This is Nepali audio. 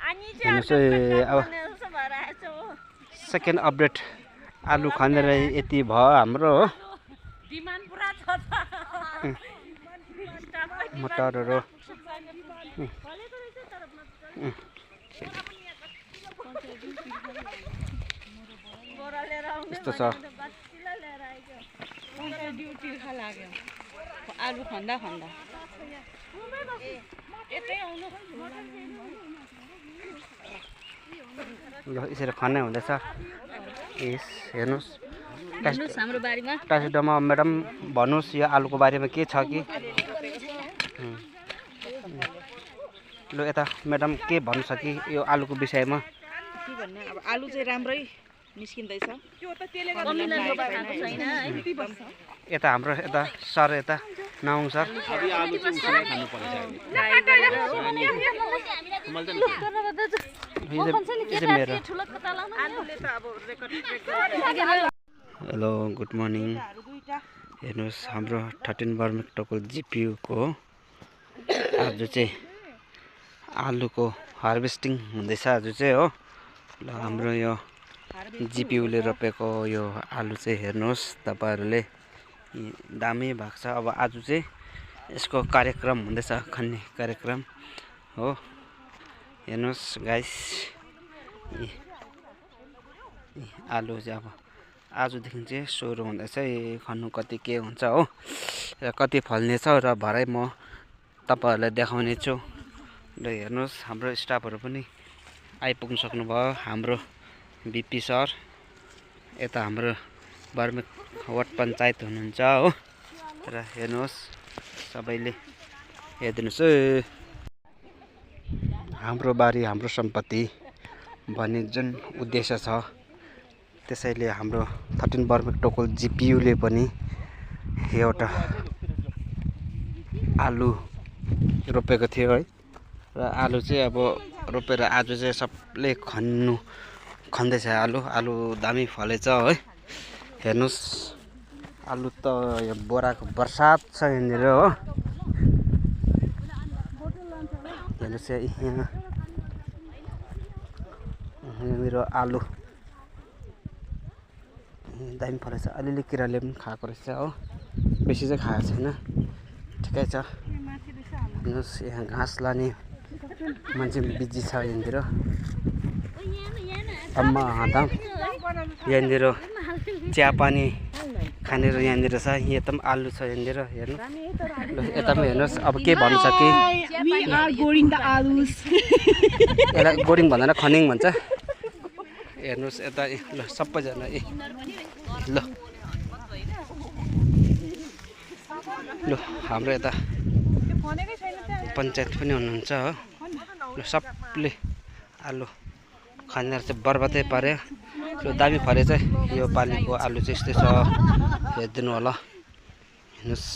हेर्नुहोस् अब सेकेन्ड अपडेट आलु खनेर यति भयो हाम्रो हो मटरहरू यस्तो छ आलु खन्दा खन्दा ल यसरी खन्ने हुँदैछ यस हेर्नुहोस् हाम्रो बारीमा टासिडोमा म्याडम भन्नुहोस् यो आलुको बारेमा के छ कि ल यता म्याडम के भन्नु छ कि यो आलुको विषयमा के भन्ने अब आलु चाहिँ राम्रै निस्किँदैछ यता हाम्रो यता सर यता नाउङ सर हेलो गुड मर्निङ हेर्नुहोस् हाम्रो 13 बर्मेक टोकल जिपियुको आज चाहिँ आलुको हार्भेस्टिङ हुँदैछ आज चाहिँ हो ल हाम्रो यो जिपियुले रोपेको यो आलु चाहिँ हेर्नुहोस् तपाईहरुले दामी भएको छ अब आज चाहिँ यसको कार्यक्रम हुँदैछ खन्ने कार्यक्रम हो हेर्नुहोस् गाइस आलु चाहिँ अब आजदेखि चाहिँ सुरु हुँदैछ खन्नु कति के हुन्छ हो र कति फल्ने छ र भरै म तपाईहरुलाई देखाउने छु र हेर्नुहोस् हाम्रो स्टाफहरु पनि आइपुग्न सक्नुभयो हाम्रो बीपी सर यता हाम्रो बर्मेक वार्ड पञ्चायत हुनुहुन्छ हो र हेर्नुहोस् सबैले हेर्दिनुस् हाम्रो बारी हाम्रो सम्पत्ति भन्ने जुन उद्देश्य छ त्यसैले हाम्रो 13 बर्मेक टोकल जिपियुले पनि एउटा आलु रोपेको थियो है र आलु चाहिँ अब रोपेर आज चाहिँ सबले खन्दैछ आलु दामी फलेछ है हेर्नुस् आलु त यो बोराको बर्सात छ यहाँनिर हो हेर्नुस् यहाँनिर आलु दामी फलेछ अलिअलि किराले पनि खाएको रहेछ हो बेसी चाहिँ खाएको छैन ठिकै छ हेर्नुस् यहाँ घाँस लाने मान्छे बिजी छ यहाँनिर अम्मा हाताम यहाँनिर चियापानी खानेर यहाँनिर छ यता पनि आलु छ यहाँनिर हेर्नु यता पनि हेर्नुहोस् अब के भन्नु छ कि यसलाई गोडिङ भन्दैन खनिङ भन्छ हेर्नुहोस् यता ल सबैजना ल ल हाम्रो यता पञ्चायत पनि हुनुहुन्छ हो ल सबले आलु खनेर चाहिँ बर्बादै पार्यो ल दामी फले चाहिँ यो पालिको आलु चाहिँ यस्तै छ हेरिदिनु होला हेर्नुहोस्